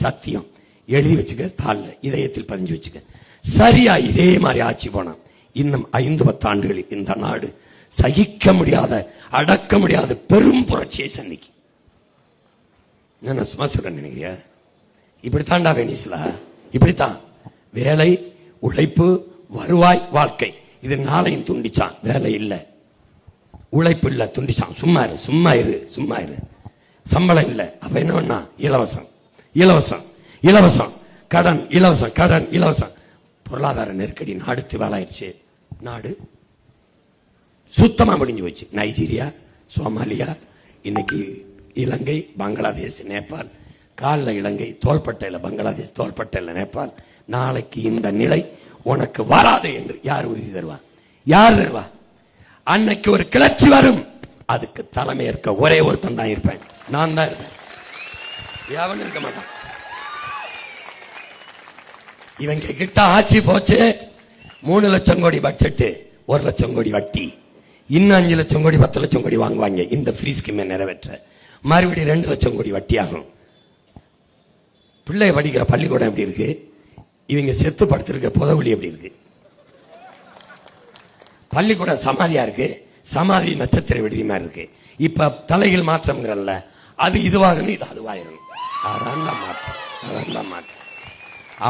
சத்தியம் எழுதி வச்சுக்க, தாள்ல இதயத்தில் பதிஞ்சு வச்சுக்க. சரியா இதே மாதிரி ஆட்சி போனா இன்னும் 5-10 ஆண்டுகளில் இந்த நாடு சகிக்க முடியாத, அடக்க முடியாத பெரும் புரட்சியை சந்திக்கும். நான் சும்மா சொல்ல நினைக்கிறியா? இப்படித்தான்டா வெனிசுலா, இப்படித்தான் வேலை, உழைப்பு, வருவாய், வாழ்க்கை இது நாளையும் துண்டிச்சான். வேலை இல்ல, உழைப்பு இல்ல, துண்டிச்சான். சும்மா இரு, சும்மா இரு, சும்மா இரு. சம்பளம் இல்ல, அப்ப என்ன பண்ணா? இலவசம், இலவசம், இலவசம், கடன் இலவசம், கடன் இலவசம். பொருளாதார நெருக்கடி, நாடு திவாலாயிருச்சு. நாடு சுத்தமா முடிஞ்சு போச்சு. நைஜீரியா, சோமாலியா, இன்னைக்கு இலங்கை, பங்களாதேஷ், நேபாள். காலில் இலங்கை, தோள்பட்டையில பங்களாதேஷ், தோள்பட்டையில நேபாள். நாளைக்கு இந்த நிலை உனக்கு வராது என்று யார் உறுதி தருவா? யார் தருவா? அன்னைக்கு ஒரு கிளர்ச்சி வரும், அதுக்கு தலைமை ஏற்க ஒரே ஒருத்தன் தான் இருப்பேன். நான் தான் இருப்பேன், எவனும் இருக்க மாட்டான். இவங்க கிட்ட ஆட்சி போச்சு. 3 லட்சம் கோடி பட்ஜெட், 1 லட்சம் கோடி வட்டி, இன்னும் 5 லட்சம் கோடி 10 லட்சம் கோடி வாங்குவாங்க இந்த ஃப்ரீ ஸ்கீமை நிறைவேற்ற. மறுபடியும் 2 லட்சம் கோடி வட்டி ஆகும். பிள்ளை படிக்கிற பள்ளிக்கூடம் எப்படி இருக்கு? இவங்க செத்து படுத்திருக்க புதவுலி எப்படி இருக்கு? பள்ளிக்கூடம் சமாதியா இருக்கு, சமாதி நட்சத்திர விடுதி மாதிரி இருக்கு. இப்ப தலைகள் மாற்றம்ங்கிறல்ல, அது இதுவாகணும், இது அதுவாயிரணும். அதான் மாற்றம், அதான் மாற்றம்.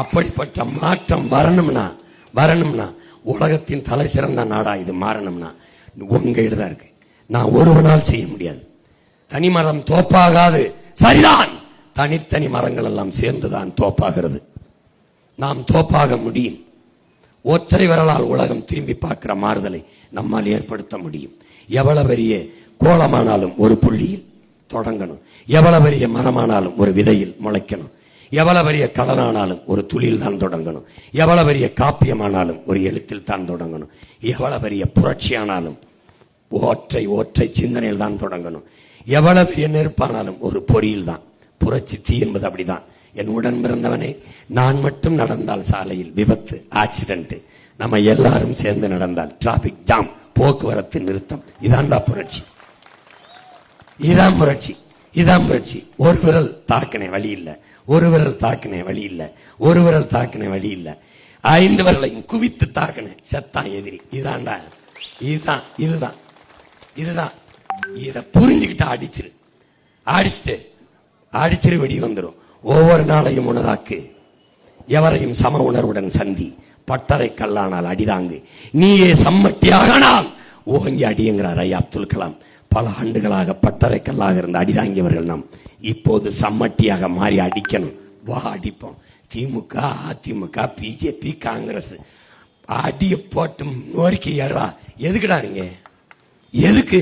அப்படிப்பட்ட மாற்றம் வரணும்னா உலகத்தின் தலை சிறந்த நாடா இது மாறணும்னா உங்க தான் இருக்கு. நான் ஒருவனால் செய்ய முடியாது. தனி மரம் தோப்பாகாது, சரிதான். தனித்தனி மரங்கள் எல்லாம் சேர்ந்துதான் தோப்பாகிறது. நாம் தோப்பாக முடியும். ஒற்றை விரலால் உலகம் திரும்பி பார்க்கிற மாறுதலை நம்மால் ஏற்படுத்த முடியும். எவ்வளவு பெரிய கோலமானாலும் ஒரு புள்ளியில் தொடங்கணும். எவ்வளவு பெரிய மரமானாலும் ஒரு விதையில் முளைக்கணும். எவ்வளவு பெரிய கடனானாலும் ஒரு துளியில் தான் தொடங்கணும். எவ்வளவு பெரிய காப்பியமானாலும் ஒரு எழுத்தில் தான் தொடங்கணும். எவ்வளவு பெரிய புரட்சியானாலும் ஒற்றை சிந்தனையில் தான் தொடங்கணும். எவ்வளவு பெரிய நெருப்பானாலும் ஒரு பொறியில் தான். புரட்சி தீ என்பது அப்படிதான். என் உடன் பிறந்தவனே, நான் மட்டும் நடந்தால் சாலையில் விபத்து, ஆக்சிடென்ட். நம்ம எல்லாரும் சேர்ந்து நடந்தால் டிராபிக் ஜாம், போக்குவரத்து நிறுத்தம். இதான்டா புரட்சி, இதான் புரட்சி, இதான் புரட்சி. ஒரு விரல் தாக்கின வழி இல்ல, ஒரு விரல் தாக்கின வழி இல்ல, ஒரு விரல் தாக்கின வழி இல்ல. 5 விரலையும் குவித்து தாக்கின செத்தான் எதிரி. இதான்டா, இதுதான், இதுதான், இதுதான். இத புரிஞ்சுக்கிட்டு அடிச்சிரு வெடி வந்துடும். ஒவ்வொரு நாளையும் உனதாக்கு, எவரையும் சம உணர்வுடன் சந்தி. பட்டறை கல்லானால் அடிதாங்கு, நீயே சம்மட்டியாகனால் ஓங்கி அடியுங்கிறார் ஐயா அப்துல் கலாம். பல ஆண்டுகளாக பட்டறை கல்லாக இருந்த அடிதாங்கியவர்கள் நாம் இப்போது சம்மட்டியாக மாறி அடிக்கணும். வா அடிப்போம். திமுக, அதிமுக, பிஜேபி, காங்கிரஸ் அடிய போட்டும் நோரிக்கை. எதுக்குடா நீங்க? எதுக்கு?